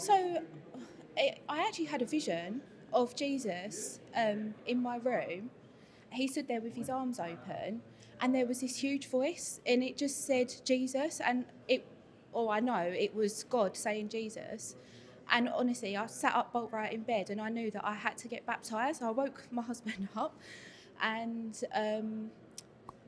So I actually had a vision of Jesus in my room. He stood there with his arms open, and there was this huge voice, and it just said Jesus, and I know it was God saying Jesus. And honestly, I sat up bolt right in bed, and I knew that I had to get baptised. So I woke my husband up, and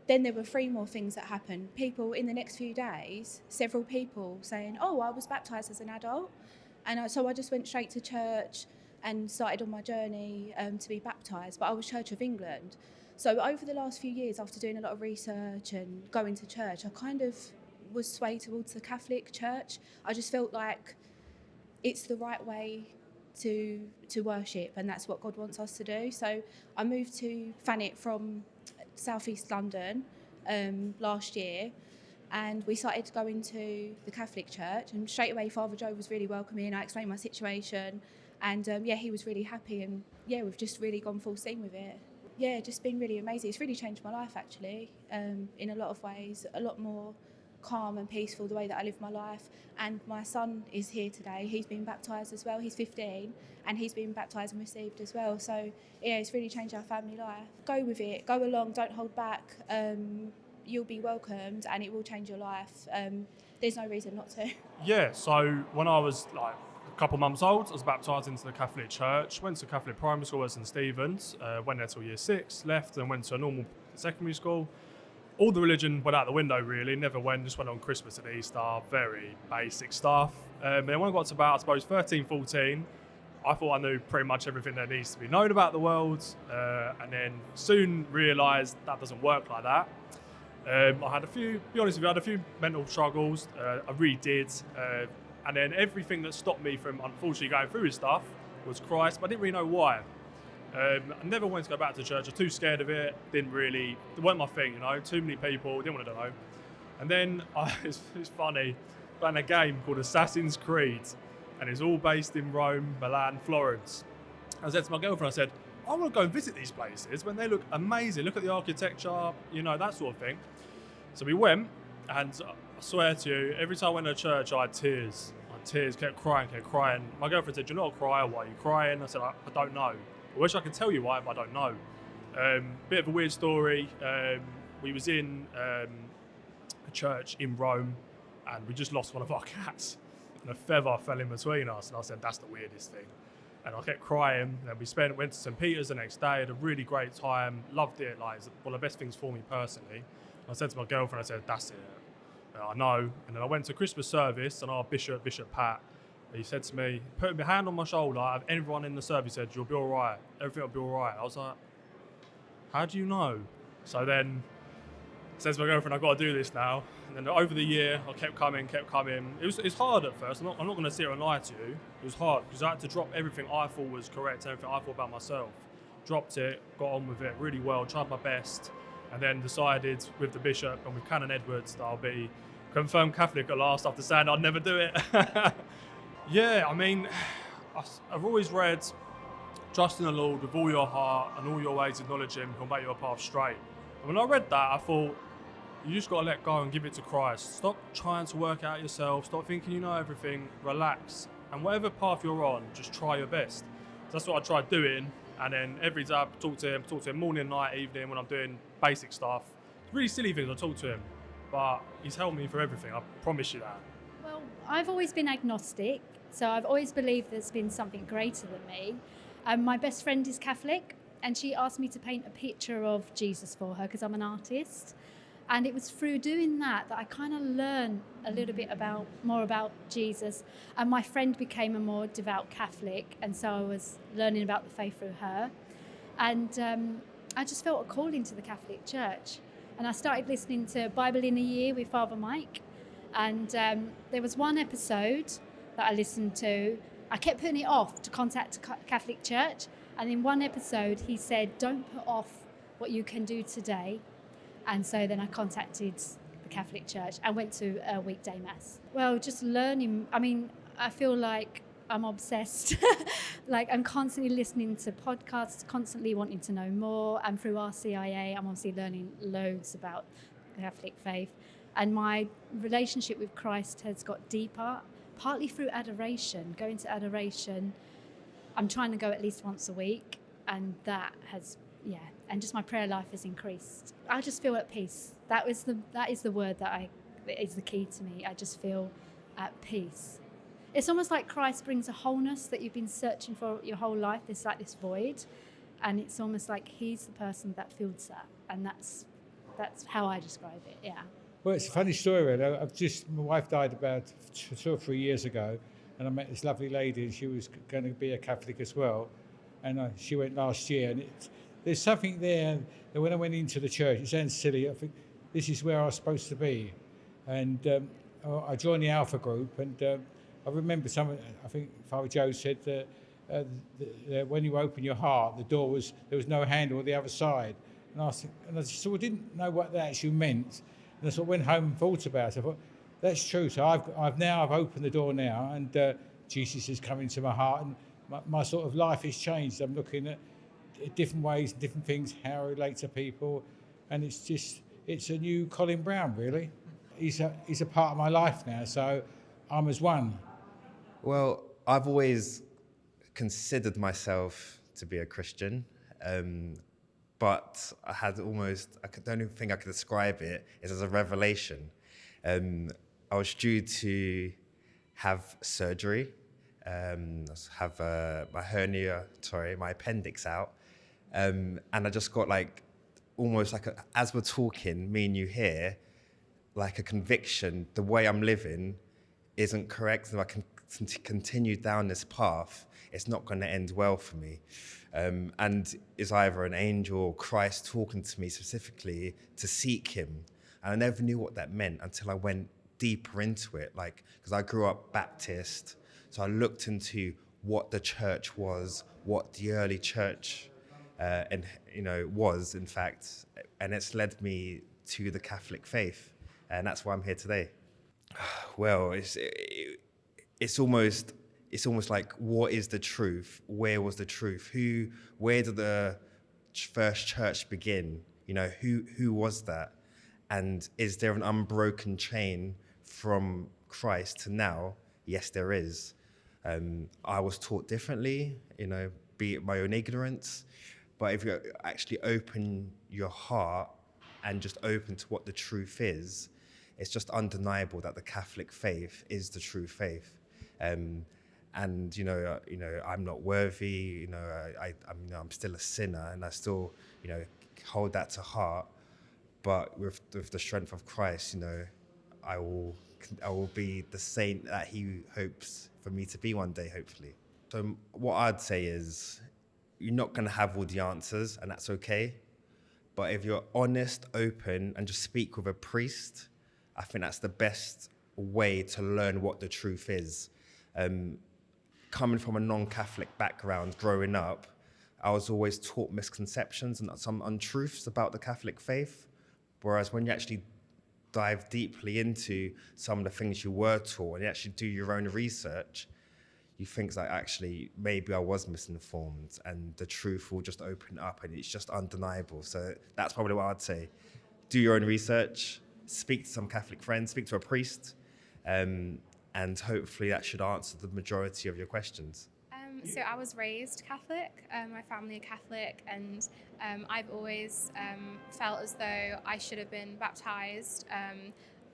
then there were 3 more things that happened. People in the next few days, several people saying, "Oh, I was baptised as an adult," and so I just went straight to church and started on my journey to be baptised. But I was Church of England. So over the last few years, after doing a lot of research and going to church, I kind of was swayed towards the Catholic Church. I just felt like it's the right way to worship, and that's what God wants us to do. So I moved to Thanet from southeast London last year, and we started going to the Catholic Church, and straight away Father Joe was really welcoming. I explained my situation, and he was really happy, and we've just really gone full steam with it. Just been really amazing. It's really changed my life actually, in a lot of ways, a lot more calm and peaceful the way that I live my life. And my son is here today. He's been baptised as well. He's 15 and he's been baptised and received as well. So it's really changed our family life. Go with it, go along, don't hold back. You'll be welcomed and it will change your life. There's no reason not to. Yeah, so when I was like a couple months old, I was baptised into the Catholic Church, went to Catholic primary school at St Stephen's, went there till year 6, left and went to a normal secondary school. All the religion went out the window really, never went, just went on Christmas and Easter, very basic stuff. And then when I got to about, I suppose, 13, 14, I thought I knew pretty much everything that needs to be known about the world, and then soon realised that doesn't work like that. I had a few mental struggles, I really did, and then everything that stopped me from unfortunately going through this stuff was Christ, but I didn't really know why. I never wanted to go back to church. I was too scared of it. It weren't my thing, too many people, didn't want to know. And then it's funny, playing a game called Assassin's Creed, and it's all based in Rome, Milan, Florence. I said to my girlfriend, I said, I want to go and visit these places when they look amazing. Look at the architecture, that sort of thing. So we went, and I swear to you, every time I went to church, I had tears. Kept crying. My girlfriend said, "You're not a crier, why are you crying?" I said, I don't know. I wish I could tell you why, but I don't know. Bit of a weird story. We was in a church in Rome, and we just lost one of our cats. And a feather fell in between us, and I said, "That's the weirdest thing." And I kept crying. And went to St Peter's the next day, had a really great time, loved it. Like, it's one of the best things for me personally. I said to my girlfriend, I said, "That's it. I know." And then I went to Christmas service, and our Bishop Pat, he said to me, put my hand on my shoulder, and everyone in the service said, "You'll be all right. Everything will be all right." I was like, "How do you know?" So then I said to my girlfriend, "I've got to do this now." And then over the year, I kept coming. It's hard at first. I'm not going to sit here and lie to you. It was hard because I had to drop everything I thought was correct, everything I thought about myself. Dropped it, got on with it really well, tried my best, and then decided with the Bishop and with Canon Edwards that I'll be confirmed Catholic at last after saying I'd never do it. Yeah, I mean, I've always read, "Trust in the Lord with all your heart and all your ways acknowledge Him, He'll make your path straight." And when I read that, I thought, you just got to let go and give it to Christ. Stop trying to work out yourself. Stop thinking you know everything. Relax. And whatever path you're on, just try your best. So that's what I tried doing. And then every day I talk to him morning, night, evening when I'm doing basic stuff. It's really silly things I talk to him. But he's helped me for everything, I promise you that. Well, I've always been agnostic. So I've always believed there's been something greater than me. My best friend is Catholic, and she asked me to paint a picture of Jesus for her because I'm an artist. And it was through doing that I kind of learned a little bit more about Jesus. And my friend became a more devout Catholic, and so I was learning about the faith through her. And I just felt a calling to the Catholic Church. And I started listening to Bible in a Year with Father Mike. And there was one episode that I listened to. I kept putting it off to contact the Catholic Church. And in one episode, he said, "Don't put off what you can do today." And so then I contacted the Catholic Church and went to a weekday mass. Well, just learning. I mean, I feel like I'm obsessed. Like, I'm constantly listening to podcasts, constantly wanting to know more. And through RCIA, I'm obviously learning loads about the Catholic faith. And my relationship with Christ has got deeper partly through adoration, going to adoration. I'm trying to go at least once a week, and that has, and just my prayer life has increased. I just feel at peace. That is the word that is the key to me. I just feel at peace. It's almost like Christ brings a wholeness that you've been searching for your whole life. There's like this void, and it's almost like he's the person that fills that, and that's how I describe it. Yeah. Well, it's a funny story, really. My wife died about 2 or 3 years ago, and I met this lovely lady, and she was going to be a Catholic as well, and she went last year. And there's something there that when I went into the church, it sounds silly. I think this is where I was supposed to be, and I joined the Alpha group, and I remember I think Father Joe said that when you open your heart, there was no handle on the other side. And I sort of didn't know what that actually meant. And I sort of went home and thought about it. I thought, that's true. So I've opened the door now, and Jesus has come into my heart, and my sort of life has changed. I'm looking at different ways, different things, how I relate to people, and it's a new Colin Brown, really. He's a part of my life now, so I'm as one. Well, I've always considered myself to be a Christian, but I the only thing I could describe it is as a revelation. I was due to have surgery, have my appendix out, and I just got almost as we're talking, me and you here, like a conviction, the way I'm living isn't correct, and I can continue down this path, it's not going to end well for me. And it's either an angel or Christ talking to me specifically to seek him. And I never knew what that meant until I went deeper into it, because I grew up Baptist, so I looked into what the church was, what the early church was, in fact, and it's led me to the Catholic faith, and that's why I'm here today. Well, it's almost like, what is the truth? Where was the truth? Where did the first church begin? Who was that? And is there an unbroken chain from Christ to now? Yes, there is. I was taught differently, be it my own ignorance. But if you actually open your heart and just open to what the truth is, it's just undeniable that the Catholic faith is the true faith. And I'm not worthy. I'm still a sinner, and I still, hold that to heart. But with the strength of Christ, I will be the saint that He hopes for me to be one day, hopefully. So what I'd say is, you're not going to have all the answers, and that's okay. But if you're honest, open, and just speak with a priest, I think that's the best way to learn what the truth is. Coming from a non-Catholic background, growing up, I was always taught misconceptions and some untruths about the Catholic faith. Whereas when you actually dive deeply into some of the things you were taught and you actually do your own research, you think that actually maybe I was misinformed, and the truth will just open up, and it's just undeniable. So that's probably what I'd say. Do your own research, speak to some Catholic friends, speak to a priest, and hopefully that should answer the majority of your questions. So I was raised Catholic, my family are Catholic, and I've always felt as though I should have been baptised,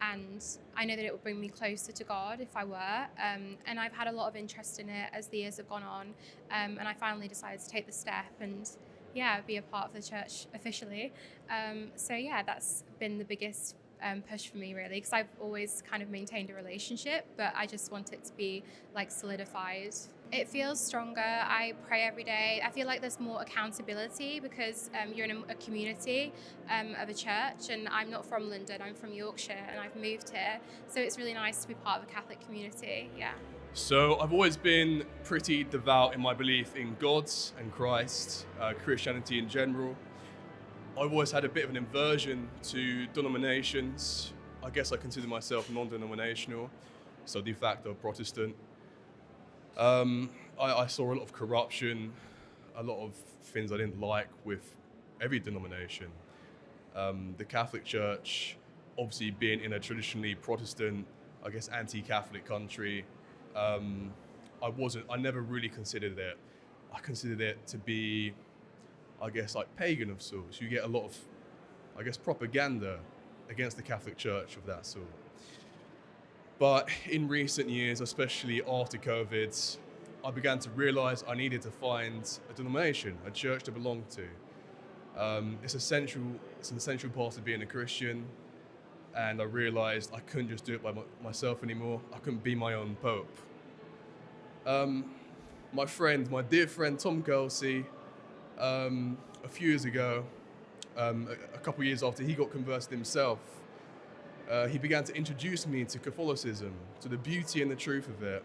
and I know that it would bring me closer to God if I were, and I've had a lot of interest in it as the years have gone on, and I finally decided to take the step and be a part of the church officially. That's been the biggest push for me, really, because I've always kind of maintained a relationship, but I just want it to be solidified. It feels stronger. I pray every day. I feel like there's more accountability because you're in a community of a church, and I'm not from London, I'm from Yorkshire, and I've moved here, so it's really nice to be part of a Catholic community. So I've always been pretty devout in my belief in God and Christ, Christianity in general. I've always had a bit of an aversion to denominations. I guess I consider myself non-denominational, so de facto Protestant. I saw a lot of corruption, a lot of things I didn't like with every denomination. The Catholic Church, obviously being in a traditionally Protestant, I guess anti-Catholic country, I never really considered it. I considered it to be, I guess, like pagan of sorts. You get a lot of, I guess, propaganda against the Catholic Church of that sort. But in recent years, especially after COVID, I began to realize I needed to find a denomination, a church to belong to. It's an essential part of being a Christian, and I realized I couldn't just do it by myself anymore. I couldn't be my own pope. My dear friend Tom Kelsey, a few years ago, a couple of years after he got converted himself, he began to introduce me to Catholicism, to the beauty and the truth of it.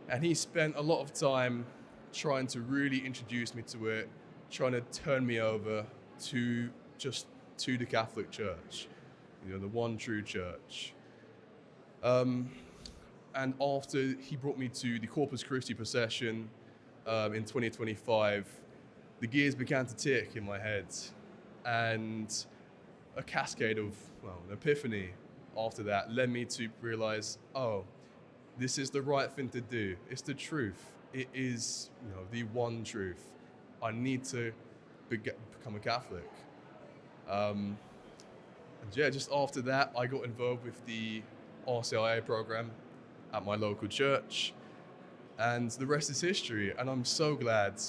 And he spent a lot of time trying to really introduce me to it, trying to turn me over to the Catholic Church, the one true church. And after he brought me to the Corpus Christi procession in 2025, the gears began to tick in my head, and a cascade of, an epiphany after that led me to realize, this is the right thing to do. It's the truth. It is, the one truth. I need to become a Catholic. And just after that, I got involved with the RCIA program at my local church, and the rest is history. And I'm so glad.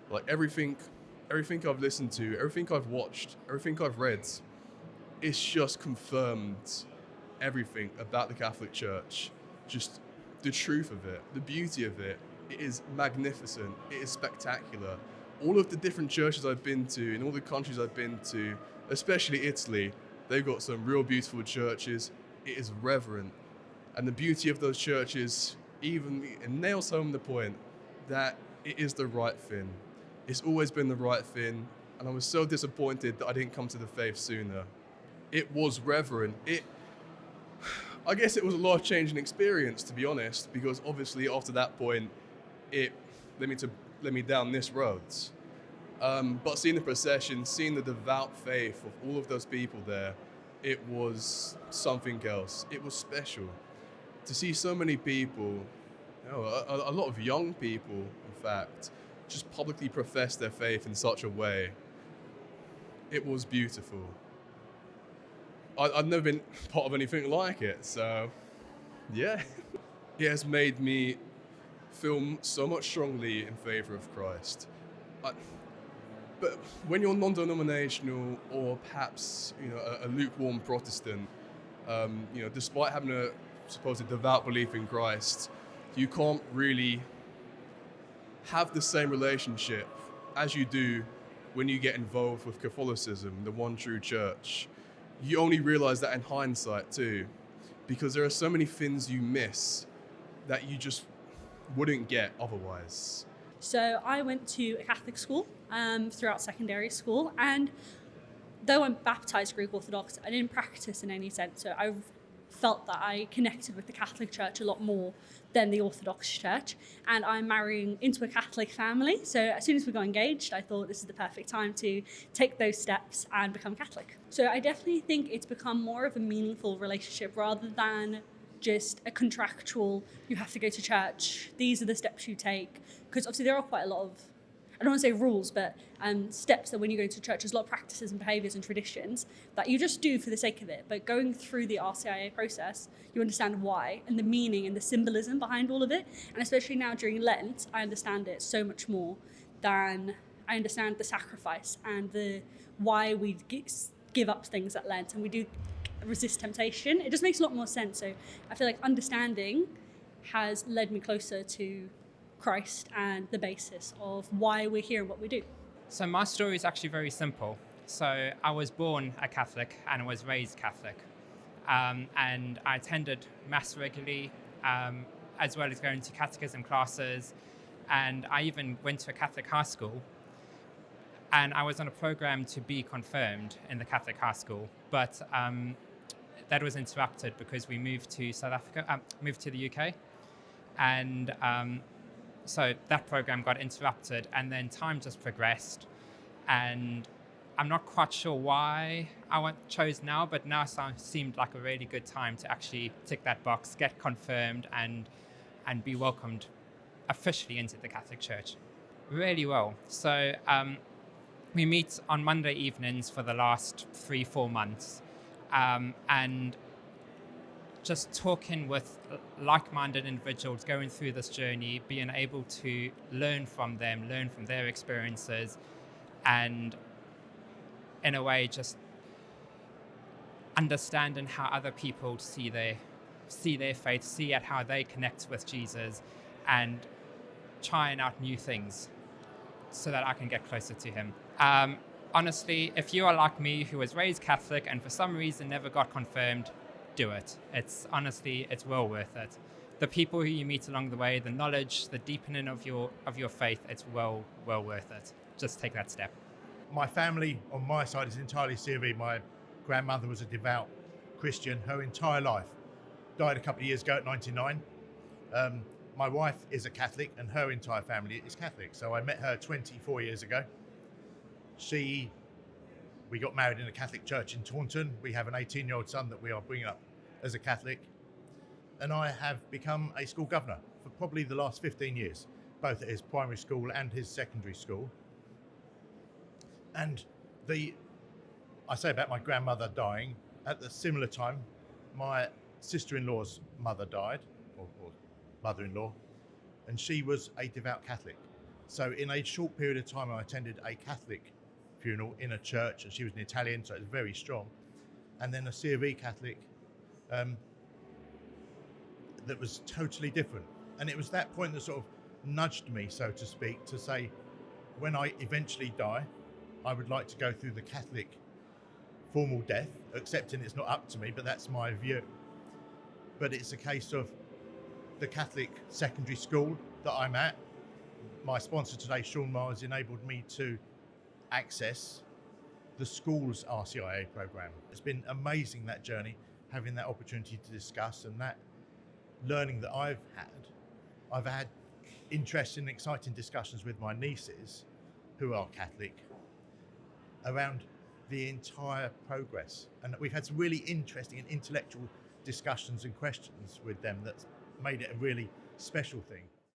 Like everything I've listened to, everything I've watched, everything I've read, it's just confirmed everything about the Catholic Church. Just the truth of it, the beauty of it. It is magnificent. It is spectacular. All of the different churches I've been to, in all the countries I've been to, especially Italy, they've got some real beautiful churches. It is reverent. And the beauty of those churches even nails home the point that it is the right thing. It's always been the right thing. And I was so disappointed that I didn't come to the faith sooner. It was reverent. I guess it was a life-changing experience, to be honest, because obviously after that point, it led me down this road. But seeing the procession, seeing the devout faith of all of those people there, it was something else. It was special. To see so many people, a lot of young people, in fact, just publicly profess their faith in such a way, it was beautiful. I've never been part of anything like it, so yeah. It has made me feel so much strongly in favour of Christ. But when you're non-denominational or perhaps a lukewarm Protestant, despite having a supposed devout belief in Christ, you can't really have the same relationship as you do when you get involved with Catholicism, the one true church. You only realize that in hindsight too, because there are so many things you miss that you just wouldn't get otherwise. So I went to a Catholic school throughout secondary school, and though I'm baptised Greek Orthodox, I didn't practice in any sense. So I felt that I connected with the Catholic Church a lot more than the Orthodox Church, and I'm marrying into a Catholic family. So as soon as we got engaged, I thought this is the perfect time to take those steps and become Catholic. So I definitely think it's become more of a meaningful relationship rather than just a contractual, you have to go to church, these are the steps you take. Because obviously there are quite a lot of, I don't want to say rules, but steps that when you go to church, there's a lot of practices and behaviours and traditions that you just do for the sake of it. But going through the RCIA process, you understand why and the meaning and the symbolism behind all of it. And especially now during Lent, I understand it so much more than I understand the sacrifice and the why we give up things at Lent and we do resist temptation. It just makes a lot more sense. So I feel like understanding has led me closer to Christ and the basis of why we're here and what we do. So my story is actually very simple. So I was born a Catholic and I was raised Catholic. And I attended Mass regularly, as well as going to catechism classes. And I even went to a Catholic high school. And I was on a program to be confirmed in the Catholic high school. But that was interrupted because we moved to South Africa, moved to the UK. And so that program got interrupted, and then time just progressed, and I'm not quite sure why I chose now, but now seemed like a really good time to actually tick that box, get confirmed, and be welcomed officially into the Catholic Church. Really well. So we meet on Monday evenings for the last 3-4 months, and just talking with like-minded individuals going through this journey, being able to learn from them, learn from their experiences, and in a way just understanding how other people see their faith, see at how they connect with Jesus, and trying out new things so that I can get closer to him. Honestly, if you are like me, who was raised Catholic and for some reason never got confirmed, do it. It's well worth it. The people who you meet along the way, the knowledge, the deepening of your faith, it's well worth it. Just take that step. My family on my side is entirely C of E. My grandmother was a devout Christian her entire life. Died a couple of years ago at 99. My wife is a Catholic and her entire family is Catholic. So I met her 24 years ago. We got married in a Catholic church in Taunton. We have an 18-year-old son that we are bringing up as a Catholic. And I have become a school governor for probably the last 15 years, both at his primary school and his secondary school. And I say about my grandmother dying, at the similar time, my sister-in-law's mother died, or mother-in-law, and she was a devout Catholic. So in a short period of time, I attended a Catholic funeral in a church, and she was an Italian, so it was very strong. And then a C of E Catholic that was totally different. And it was that point that sort of nudged me, so to speak, to say, when I eventually die, I would like to go through the Catholic formal death, accepting it's not up to me, but that's my view. But it's a case of the Catholic secondary school that I'm at. My sponsor today, Sean Mars, enabled me to access the school's RCIA program. It's been amazing, that journey, having that opportunity to discuss, and that learning that I've had interesting, exciting discussions with my nieces who are Catholic around the entire progress. And we've had some really interesting and intellectual discussions and questions with them that's made it a really special thing.